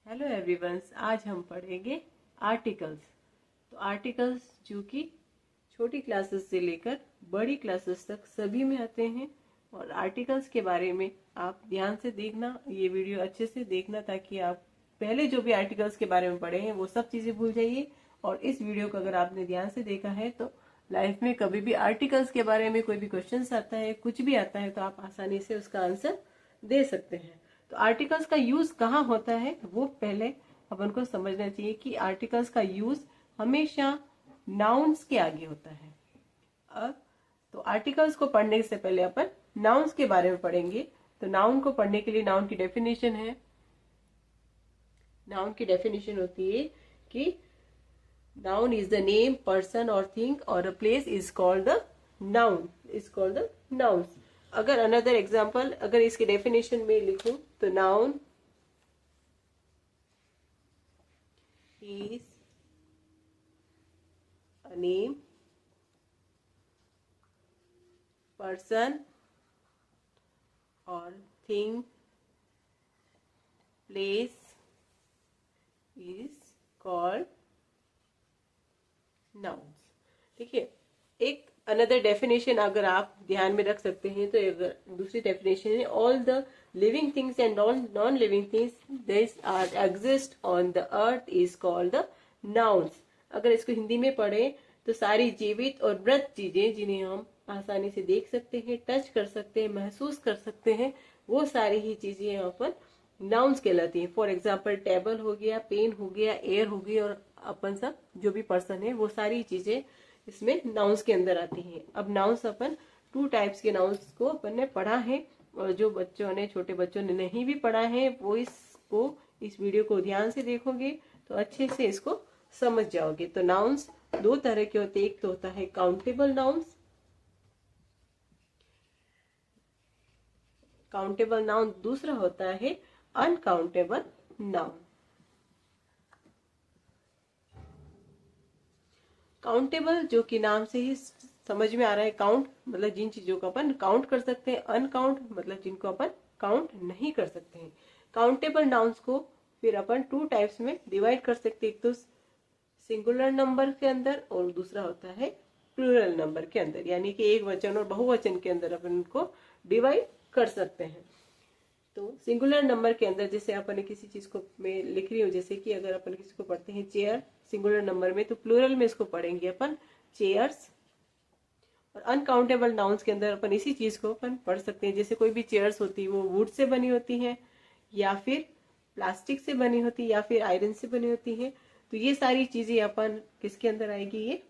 Hello everyone's, आज हम पढ़ेंगे आर्टिकल्स। तो आर्टिकल्स जो कि छोटी क्लासेस से लेकर बड़ी क्लासेस तक सभी में आते हैं। और आर्टिकल्स के बारे में आप ध्यान से देखना, ये वीडियो अच्छे से देखना, ताकि आप पहले जो भी आर्टिकल्स के बारे में पढ़े हैं वो सब चीजें भूल जाइए। और इस वीडियो को अगर आपने ध्यान से देखा है तो लाइफ में कभी भी आर्टिकल्स के बारे में कोई भी क्वेश्चन आता है, कुछ भी आता है, तो आप आसानी से उसका आंसर दे सकते हैं। तो आर्टिकल्स का यूज कहाँ होता है वो पहले अपन को समझना चाहिए कि आर्टिकल्स का यूज हमेशा नाउन्स के आगे होता है। अब तो आर्टिकल्स को पढ़ने से पहले अपन नाउन्स के बारे में पढ़ेंगे। तो नाउन को पढ़ने के लिए नाउन की डेफिनेशन है। नाउन की डेफिनेशन होती है कि noun is the name, person और थिंग और a place is called the noun, is called the nouns. अगर अनदर एग्जाम्पल, अगर इसके डेफिनेशन में लिखूं तो noun is a name, person और thing, place is called nouns. देखिए, एक अनदर डेफिनेशन अगर आप ध्यान में रख सकते हैं तो अगर दूसरी डेफिनेशन है, all the living things and non living things this are exist on the earth is called the nouns. अगर इसको हिंदी में पढ़े तो सारी जीवित और मृत चीजें जिन्हें हम आसानी से देख सकते हैं, टच कर सकते हैं, महसूस कर सकते हैं, वो सारी ही चीजें यहाँ पर नाउन्स कहलाती हैं। फॉर एग्जाम्पल टेबल हो गया, पेन हो गया, एयर हो गई, और अपन सब जो भी पर्सन है वो सारी चीजें इसमें नाउन्स के अंदर आती हैं। अब नाउन्स अपन टू टाइप्स के नाउन्स को अपन ने पढ़ा है, और जो बच्चों ने, छोटे बच्चों ने नहीं भी पढ़ा है वो इस वीडियो को ध्यान से देखोगे तो अच्छे से इसको समझ जाओगे। तो नाउन्स दो तरह के होते हैं, एक तो होता है काउंटेबल नाउन्स, काउंटेबल नाउन, दूसरा होता है अनकाउंटेबल नाउन। काउंटेबल जो कि नाम से ही समझ में आ रहा है, काउंट मतलब जिन चीजों को अपन काउंट कर सकते हैं, अनकाउंट मतलब जिनको अपन काउंट नहीं कर सकते हैं। काउंटेबल नाउन्स को फिर अपन टू टाइप्स में डिवाइड कर सकते हैं, एक तो सिंगुलर नंबर के अंदर और दूसरा होता है प्लूरल नंबर के अंदर, यानी कि एक वचन और बहुवचन के अंदर अपन उनको डिवाइड कर सकते हैं। तो सिंगुलर नंबर के अंदर जैसे अपन किसी चीज को मैं लिख रही हूँ, जैसे कि अगर अपन किसी को पढ़ते हैं चेयर सिंगुलर नंबर में, तो प्लूरल में इसको पढ़ेंगे अपन चेयर्स। और अनकाउंटेबल नाउन्स के अंदर अपन इसी चीज को अपन पढ़ सकते हैं, जैसे कोई भी चेयर्स होती है वो वुड से बनी होती है, या फिर प्लास्टिक से बनी होती है, या फिर आयरन से बनी होती है। तो ये सारी चीजें अपन किसके अंदर आएगी, ये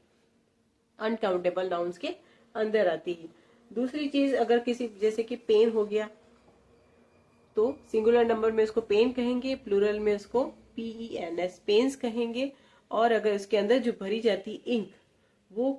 अनकाउंटेबल नाउन्स के अंदर आती है। दूसरी चीज, अगर किसी जैसे कि पेन हो गया तो सिंगुलर नंबर में उसको पेन कहेंगे, प्लूरल में उसको PENS पेन्स कहेंगे। और अगर इसके अंदर जो भरी जाती इंक वो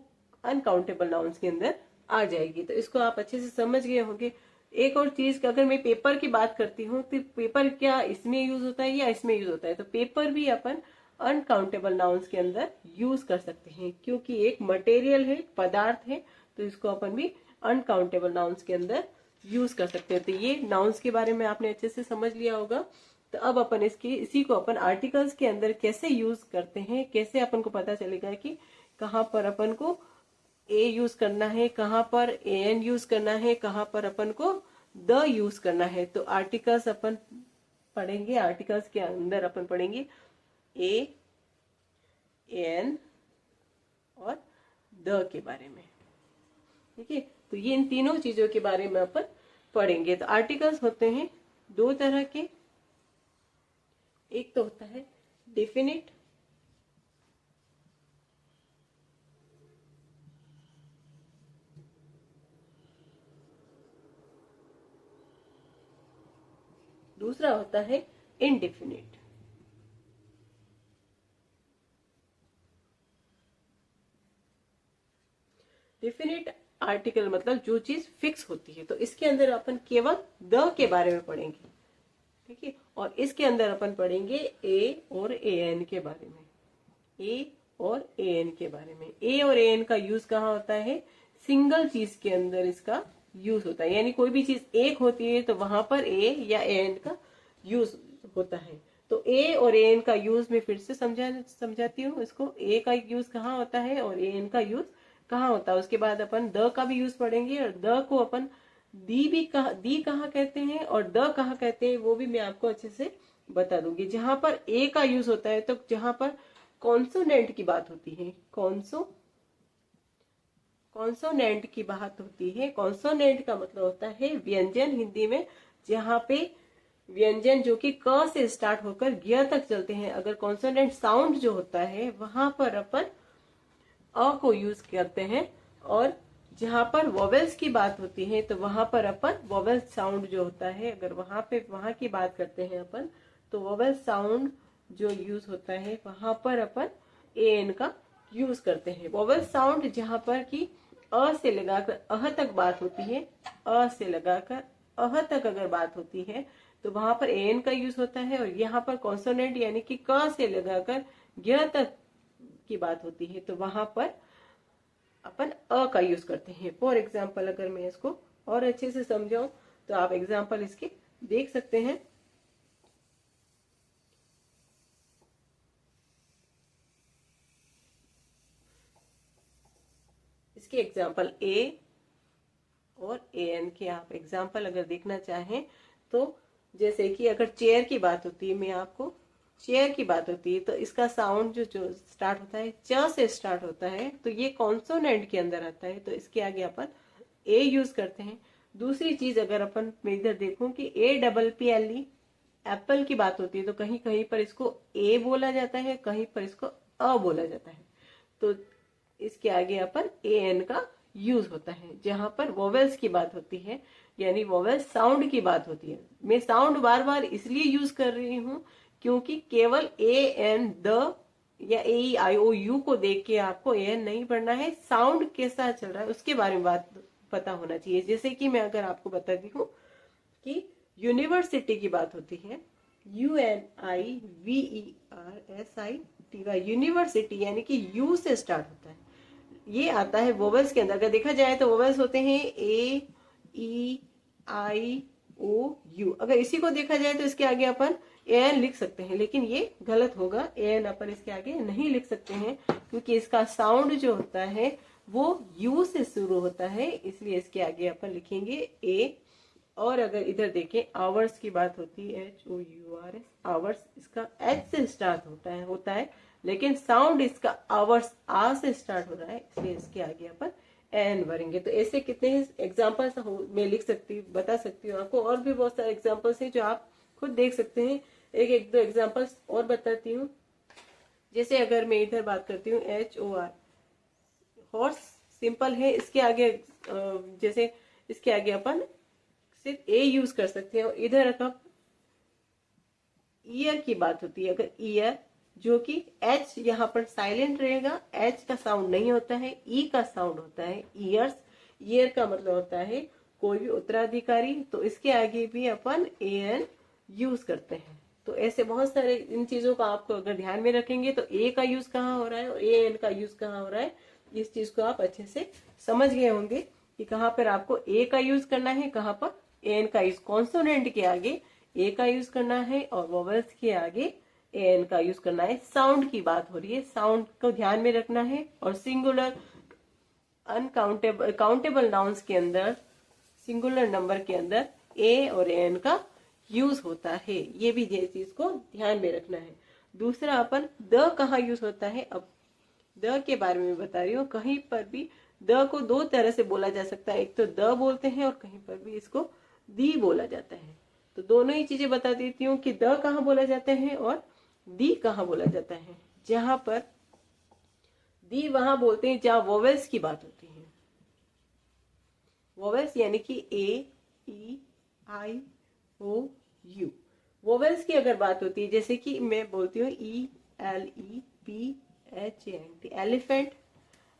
अनकाउंटेबल नाउन्स के अंदर आ जाएगी। तो इसको आप अच्छे से समझ गए होंगे। एक और चीज, अगर मैं पेपर की बात करती हूँ तो पेपर क्या इसमें यूज होता है या इसमें यूज होता है, तो पेपर भी अपन अनकाउंटेबल नाउन्स के अंदर यूज कर सकते हैं, क्योंकि एक मटेरियल है, पदार्थ है, तो इसको अपन भी अनकाउंटेबल नाउन्स के अंदर यूज कर सकते हैं। तो ये नाउन्स के बारे में आपने अच्छे से समझ लिया होगा। तो अब अपन इसी को अपन आर्टिकल्स के अंदर कैसे यूज करते हैं, कैसे अपन को पता चलेगा कि कहाँ पर अपन को ए यूज करना है, कहाँ पर AN यूज करना है, कहाँ पर अपन को द यूज करना है। तो आर्टिकल्स अपन पढ़ेंगे, आर्टिकल्स के अंदर अपन पढ़ेंगे A, AN और द के बारे में। ठीक है, तो ये इन तीनों चीजों के बारे में अपन पढ़ेंगे। तो आर्टिकल्स होते हैं दो तरह के, एक तो होता है डेफिनेट, दूसरा होता है इनडेफिनेट। डेफिनेट आर्टिकल मतलब जो चीज फिक्स होती है, तो इसके अंदर अपन केवल द के बारे में पढ़ेंगे। ठीक है, और इसके अंदर अपन पढ़ेंगे ए और AN के बारे में, ए और AN के बारे में। ए और AN का यूज कहाँ होता है, सिंगल चीज के अंदर इसका यूज होता है, यानी कोई भी चीज एक होती है तो वहां पर A या AN का यूज होता है। तो ए और ए एन का यूज मैं फिर से समझाती हूँ इसको। ए का यूज कहाँ होता है और ए एन का यूज कहाँ होता है। उसके बाद अपन द का भी यूज पढ़ेंगे, और द को अपन दी कहाँ कहते हैं और द कहाँ कहते हैं वो भी मैं आपको अच्छे से बता दूंगी। जहां पर ए का यूज होता है तो जहां पर कॉन्सोनेंट की बात होती है, कॉन्सोनेंट की बात होती है। कॉन्सोनेंट का मतलब होता है व्यंजन हिंदी में, जहां पे व्यंजन जो कि क से स्टार्ट होकर ग तक चलते हैं। अगर कॉन्सोनेंट साउंड जो होता है वहां पर अपन अ को यूज करते हैं, और जहां पर वोवेल्स की बात होती है तो वहां पर अपन वोवेल साउंड जो होता है, अगर वहां की बात करते हैं अपन, तो वोवेल साउंड जो यूज होता है वहां पर अपन ए एन का यूज करते हैं। वोवेल साउंड जहां पर कि अ से लगाकर अह तक बात होती है, अ से लगाकर अह तक अगर बात होती है तो वहां पर ए एन का यूज होता है। और यहाँ पर कॉन्सोनेंट यानी कि क से लगाकर ग तक की बात होती है तो वहां पर अपन अ का यूज करते हैं। फॉर एग्जाम्पल अगर मैं इसको और अच्छे से समझाऊं तो आप एग्जाम्पल इसके देख सकते हैं। इसके एग्जाम्पल ए और ए एन के आप एग्जाम्पल अगर देखना चाहें तो जैसे कि अगर चेयर की बात होती है, मैं आपको चेयर की बात होती है तो इसका साउंड जो स्टार्ट होता है च से स्टार्ट होता है, तो ये कॉन्सोनेंट के अंदर आता है, तो इसके आगे अपन ए यूज करते हैं। दूसरी चीज अगर अपन मैं इधर देखूं कि APPLE एप्पल की बात होती है तो कहीं कहीं पर इसको ए बोला जाता है, कहीं पर इसको अ बोला जाता है। तो इसके आगे अपन ए एन का यूज होता है। जहां पर वोवेल्स की बात होती है यानी वोवेल साउंड की बात होती है, मैं साउंड बार बार इसलिए यूज कर रही हूँ क्योंकि केवल ए एन द या AEIOU को देख के आपको ए एन नहीं पढ़ना है, साउंड कैसा चल रहा है उसके बारे में बात पता होना चाहिए। जैसे कि मैं अगर आपको बताती हूँ कि यूनिवर्सिटी की बात होती है, UNIVERSITY, यूनिवर्सिटी यानी कि यू से स्टार्ट होता है, ये आता है वोवेल्स के अंदर। अगर देखा जाए तो वोवेल्स होते हैं AEIOU। अगर इसी को देखा जाए तो इसके आगे अपन एन लिख सकते हैं, लेकिन ये गलत होगा, एन अपन इसके आगे नहीं लिख सकते हैं क्योंकि इसका साउंड जो होता है वो यू से शुरू होता है, इसलिए इसके आगे अपन लिखेंगे ए। और अगर इधर देखें आवर्स की बात होती है HOURS, आवर्स इसका एच से स्टार्ट होता है लेकिन साउंड इसका आवर्स आ से स्टार्ट हो रहा है, इसलिए इसके आगे अपन एन भरेंगे। तो ऐसे कितने एग्जाम्पल्स मैं लिख सकती हूँ, बता सकती हूँ आपको। और भी बहुत सारे एग्जाम्पल्स हैं जो आप खुद देख सकते हैं। एक दो एग्जाम्पल्स और बताती हूँ। जैसे अगर मैं इधर बात करती हूँ HOR, हॉर्स सिंपल है, इसके आगे जैसे इसके आगे अपन सिर्फ ए यूज कर सकते हैं। और इधर अगर ईयर की बात होती है, अगर ईयर जो कि एच यहाँ पर साइलेंट रहेगा, एच का साउंड नहीं होता है, ई का साउंड होता है ईयर्स। ईयर का मतलब होता है कोई भी उत्तराधिकारी, तो इसके आगे भी अपन ए एन यूज करते हैं। तो ऐसे बहुत सारे इन चीजों का आपको अगर ध्यान में रखेंगे तो ए का यूज कहाँ हो रहा है और ए एन का यूज कहाँ हो रहा है, इस चीज को आप अच्छे से समझ गए होंगे कि कहाँ पर आपको ए का यूज करना है, कहाँ पर ए एन का यूज। कॉन्सोनेंट के आगे ए का यूज करना है और वोवेल्स के आगे ए एन का यूज करना है। साउंड की बात हो रही है, साउंड को ध्यान में रखना है। और सिंगुलर अनकाउंटेबल काउंटेबल नाउन्स के अंदर सिंगुलर नंबर के अंदर ए और एन का यूज होता है, ये भी ये चीज को ध्यान में रखना है। दूसरा अपन द कहाँ यूज होता है, अब द के बारे में बता रही हूँ। कहीं पर भी द को दो तरह से बोला जा सकता है, एक तो द बोलते हैं और कहीं पर भी इसको दी बोला जाता है। तो दोनों ही चीजें बता देती हूँ कि द कहाँ बोला जाता है और दी कहाँ बोला जाता है। जहां पर दी वहां बोलते हैं जहां वोवेल्स की बात होती है, वोवेल्स यानी कि AEIOU। वोवेल्स की अगर बात होती है, जैसे कि मैं बोलती हूँ ELEPHANT, एलिफेंट,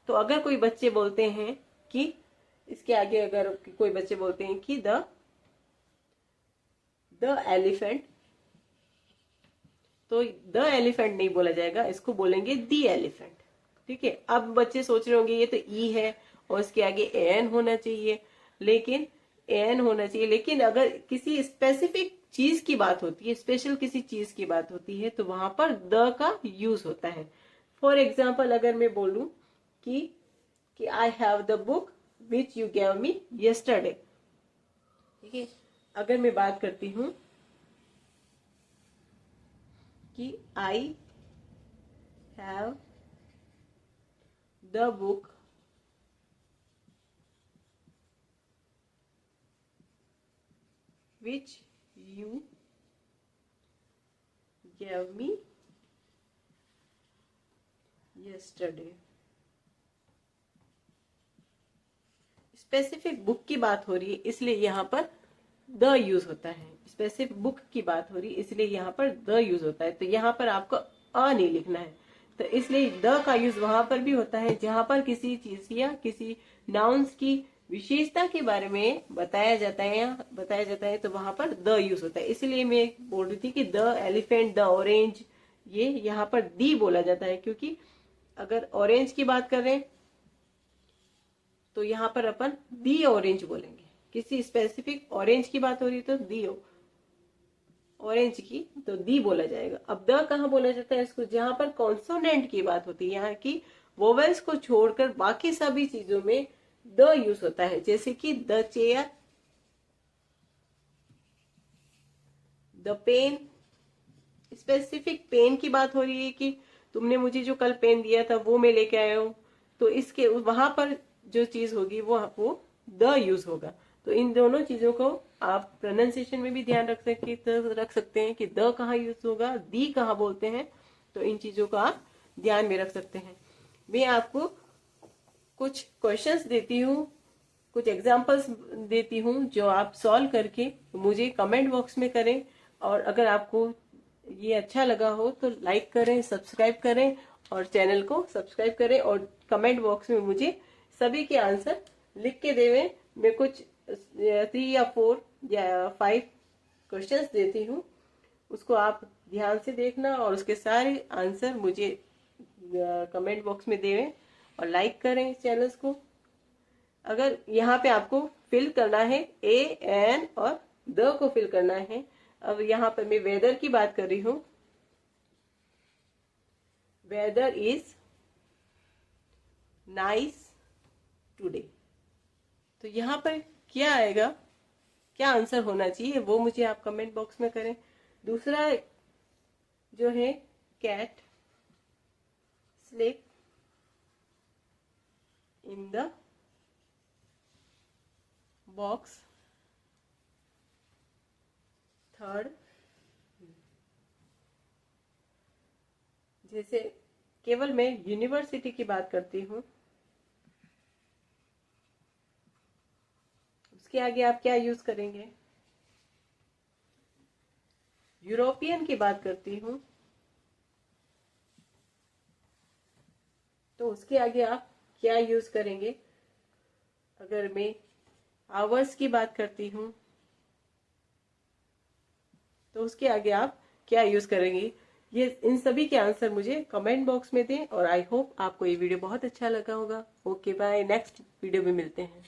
तो अगर कोई बच्चे बोलते हैं कि इसके आगे अगर कोई बच्चे बोलते हैं कि द एलिफेंट, तो द एलिफेंट नहीं बोला जाएगा, इसको बोलेंगे दी एलिफेंट। ठीक है, अब बच्चे सोच रहे होंगे ये तो ई है और इसके आगे एन होना चाहिए, लेकिन अगर किसी स्पेसिफिक चीज की बात होती है, स्पेशल किसी चीज की बात होती है, तो वहां पर द का यूज होता है। फॉर एग्जाम्पल अगर मैं बोलूं कि I have the book which you gave me yesterday, ठीक है। अगर मैं बात करती हूं कि I have the book which you gave me yesterday। Specific book की बात हो रही है इसलिए यहाँ पर द यूज होता है। स्पेसिफिक बुक की बात हो रही है इसलिए यहाँ पर द यूज होता है। तो यहाँ पर आपको अ नहीं लिखना है, तो इसलिए द का यूज वहां पर भी होता है जहां पर किसी चीज या किसी नाउन्स की विशेषता के बारे में बताया जाता है तो वहां पर द यूज होता है। इसलिए मैं बोल रही थी कि द एलिफेंट, द ऑरेंज, ये यहाँ पर दी बोला जाता है, क्योंकि अगर ऑरेंज की बात कर रहे हैं तो यहाँ पर अपन दी ऑरेंज बोलेंगे। किसी स्पेसिफिक ऑरेंज की बात हो रही है तो दी ऑरेंज की तो दी बोला जाएगा। अब द कहाँ बोला जाता है इसको, जहां पर कॉन्सोनेंट की बात होती है, यहाँ की वोवेल्स को छोड़कर बाकी सभी चीजों में द यूज होता है। जैसे कि the chair, the pen. Specific pen की बात हो रही है कि तुमने मुझे जो कल पेन दिया था वो मैं लेके आया हूं, तो इसके वहां पर जो चीज होगी वो द यूज होगा। तो इन दोनों चीजों को आप प्रोनाउंसिएशन में भी ध्यान रख सकते हैं कि द कहाँ यूज होगा, दी कहाँ बोलते हैं, तो इन चीजों को आप ध्यान में रख सकते हैं। मैं आपको कुछ क्वेश्चंस देती हूँ, कुछ एग्जांपल्स देती हूँ जो आप सॉल्व करके मुझे कमेंट बॉक्स में करें। और अगर आपको ये अच्छा लगा हो तो लाइक करें, सब्सक्राइब करें और चैनल को सब्सक्राइब करें, और कमेंट बॉक्स में मुझे सभी के आंसर लिख के देवें। मैं कुछ 3 या 4 या 5 क्वेश्चंस देती हूँ, उसको आप ध्यान से देखना और उसके सारे आंसर मुझे कमेंट बॉक्स में देवें और लाइक करें चैनल्स को। अगर यहाँ पे आपको फिल करना है ए, एन और द को फिल करना है। अब यहाँ पर मैं वेदर की बात कर रही हूँ, वेदर इज नाइस टुडे, तो यहाँ पर क्या आएगा, क्या आंसर होना चाहिए वो मुझे आप कमेंट बॉक्स में करें। दूसरा जो है cat sleep in the box. Third, जैसे केवल मैं यूनिवर्सिटी की बात करती हूँ, उसके आगे आप क्या यूज करेंगे। यूरोपियन की बात करती हूँ तो उसके आगे आप क्या यूज करेंगे। अगर मैं आवर्स की बात करती हूँ तो उसके आगे आप क्या यूज करेंगे। ये इन सभी के आंसर मुझे कमेंट बॉक्स में दें और आई होप आपको ये वीडियो बहुत अच्छा लगा होगा। ओके बाय, नेक्स्ट वीडियो में मिलते हैं।